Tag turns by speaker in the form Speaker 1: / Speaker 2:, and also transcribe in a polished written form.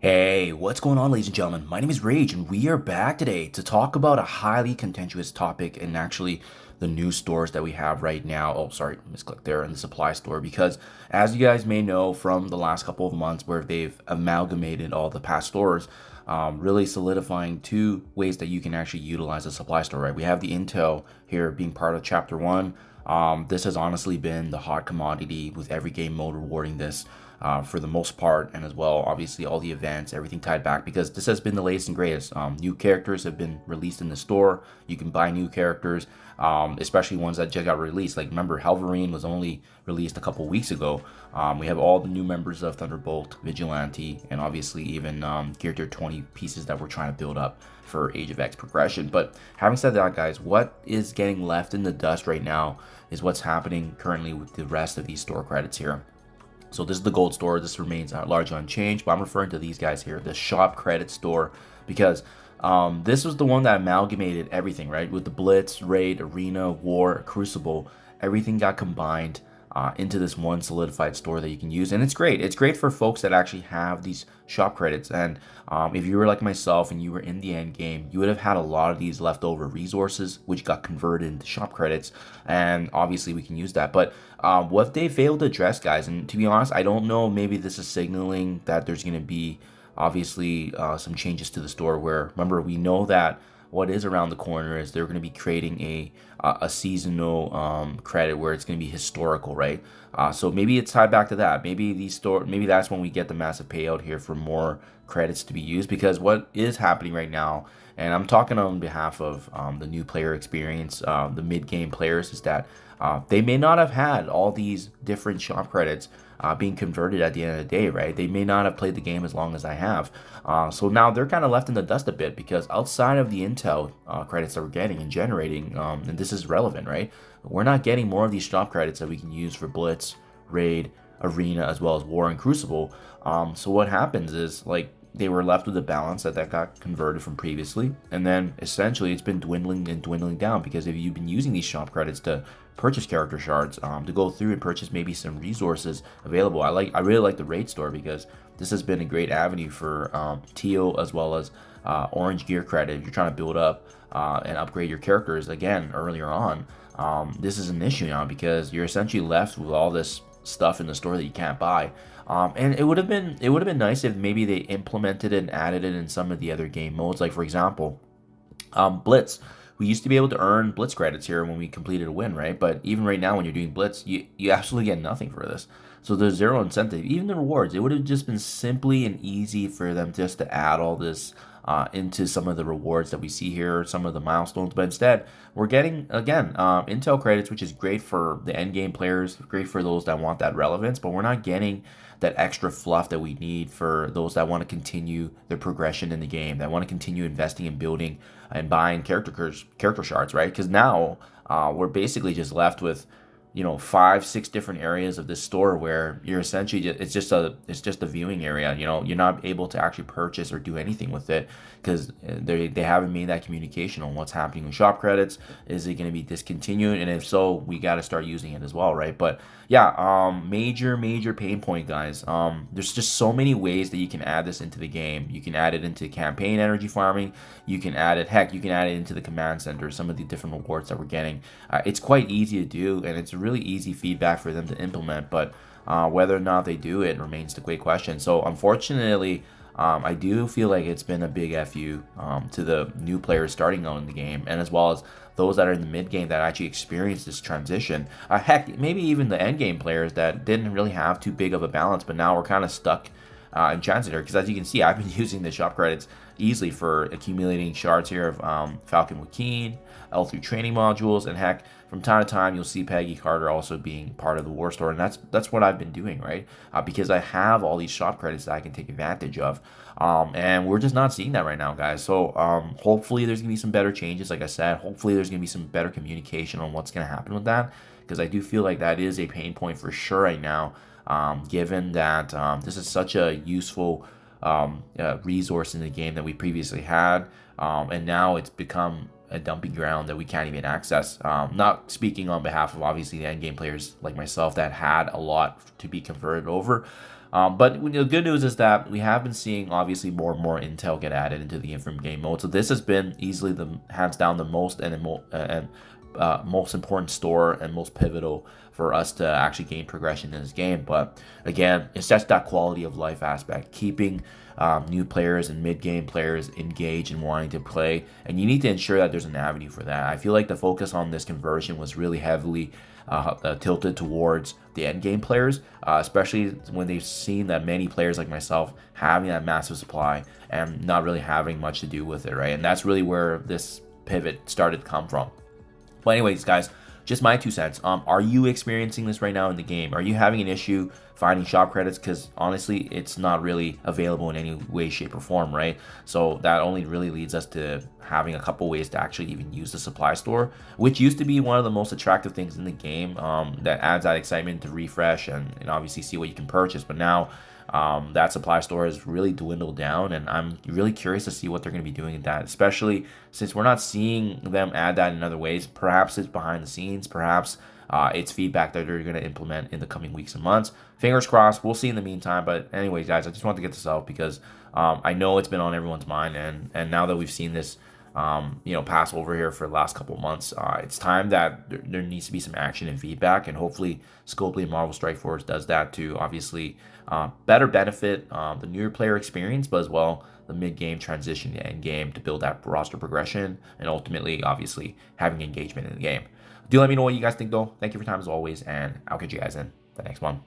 Speaker 1: Hey, what's going on, ladies and gentlemen? My name is Rage, and we are back today to talk about a highly contentious topic and actually the new stores that we have right now. Oh, sorry, misclicked there in the supply store because, as you guys may know from the last couple of months where they've amalgamated all the past stores, really solidifying two ways that you can actually utilize a supply store, right? We have the Intel here being part of Chapter 1. This has honestly been the hot commodity with every game mode rewarding this for the most part, and as well, obviously, all the events, everything tied back because this has been the latest and greatest. New characters have been released in the store. You can buy new characters, especially ones that just got released. Like, remember, Halvarine was only released a couple weeks ago. We have all the new members of Thunderbolt, Vigilante, and obviously even Gear Tier 20 pieces that we're trying to build up for Age of X progression. But having said that, guys, what is getting left in the dust right now is what's happening currently with the rest of these store credits here. So this is the gold store. This remains largely unchanged, but I'm referring to these guys here, the shop credit store, because this was the one that amalgamated everything, right? With the Blitz, Raid, Arena, War, Crucible, everything got combined into this one solidified store that you can use. And it's great. It's great for folks that actually have these shop credits. And if you were like myself and you were in the end game, you would have had a lot of these leftover resources, which got converted into shop credits. And obviously we can use that. But what they failed to address, guys, and to be honest, I don't know, maybe this is signaling that there's going to be obviously some changes to the store where, remember, we know that what is around the corner is they're going to be creating a seasonal credit where it's going to be historical, right? So maybe it's tied back to that. Maybe that's when we get the massive payout here for more credits to be used, because what is happening right now, and I'm talking on behalf of the new player experience, the mid-game players, is that they may not have had all these different shop credits being converted at the end of the day, right? They may not have played the game as long as I have. So now they're kind of left in the dust a bit because outside of the Intel credits that we're getting and generating, and this is relevant, right? We're not getting more of these shop credits that we can use for Blitz, Raid, Arena, as well as War and Crucible. So what happens is, like, they were left with a balance that got converted from previously, and then essentially it's been dwindling and dwindling down because if you've been using these shop credits to purchase character shards, to go through and purchase maybe some resources available. I really like the raid store because this has been a great avenue for teal as well as orange gear credit if you're trying to build up and upgrade your characters again earlier on. This is an issue now because you're essentially left with all this stuff in the store that you can't buy. And it would have been nice if maybe they implemented it and added it in some of the other game modes. Like, for example, Blitz. We used to be able to earn Blitz credits here when we completed a win, right? But even right now when you're doing Blitz, you absolutely get nothing for this. So there's zero incentive. Even the rewards, it would have just been simply and easy for them just to add all this into some of the rewards that we see here, some of the milestones. But instead, we're getting, again, Intel credits, which is great for the end game players, great for those that want that relevance, but we're not getting that extra fluff that we need for those that want to continue their progression in the game, that want to continue investing in building and buying character shards, right? Because now we're basically just left with 5-6 different areas of this store where you're essentially it's just a viewing area. You're not able to actually purchase or do anything with it because they haven't made that communication on what's happening with shop credits. Is it going to be discontinued, and if so, we got to start using it as well, right? But yeah, major pain point, guys. There's just so many ways that you can add this into the game. You can add it into campaign energy farming. You can add it, heck, you can add it into the command center, some of the different rewards that we're getting. It's quite easy to do, and it's really easy feedback for them to implement, but whether or not they do it remains the great question. So unfortunately, I do feel like it's been a big FU to the new players starting out in the game, and as well as those that are in the mid game that actually experienced this transition. Heck, maybe even the end game players that didn't really have too big of a balance, but now we're kind of stuck in transit here, because as you can see, I've been using the shop credits easily for accumulating shards here of Falcon Wakeen, L3 training modules, and heck, from time to time you'll see Peggy Carter also being part of the war store, and that's what I've been doing, right? Because I have all these shop credits that I can take advantage of, and we're just not seeing that right now, guys. So hopefully there's gonna be some better changes. Like I said, hopefully there's gonna be some better communication on what's gonna happen with that, because I do feel like that is a pain point for sure right now, given that this is such a useful resource in the game that we previously had, and now it's become a dumping ground that we can't even access. Not speaking on behalf of obviously the end game players like myself that had a lot to be converted over, But the good news is that we have been seeing obviously more and more intel get added into the in-game game mode. So this has been easily the hands down the most most important store and most pivotal for us to actually gain progression in this game. But again, it's just that quality of life aspect, keeping new players and mid-game players engaged and wanting to play, and you need to ensure that there's an avenue for that. I feel like the focus on this conversion was really heavily tilted towards the end game players, especially when they've seen that many players like myself having that massive supply and not really having much to do with it, right? And that's really where this pivot started to come from. But anyways, guys, just my 2 cents. Are you experiencing this right now in the game? Are you having an issue finding shop credits? Because honestly, it's not really available in any way, shape, or form, right? So that only really leads us to having a couple ways to actually even use the supply store, which used to be one of the most attractive things in the game, that adds that excitement to refresh and obviously see what you can purchase. But now that supply store has really dwindled down, and I'm really curious to see what they're going to be doing with that, especially since we're not seeing them add that in other ways. Perhaps it's behind the scenes, perhaps it's feedback that they're going to implement in the coming weeks and months. Fingers crossed, we'll see in the meantime. But anyways, guys, I just want to get this out because I know it's been on everyone's mind, and now that we've seen this pass over here for the last couple of months, it's time that there needs to be some action and feedback, and hopefully Scopely and Marvel Strike Force does that to obviously better benefit the newer player experience, but as well the mid-game transition to end-game to build that roster progression and ultimately, obviously, having engagement in the game. Do let me know what you guys think, though. Thank you for your time as always, and I'll catch you guys in the next one.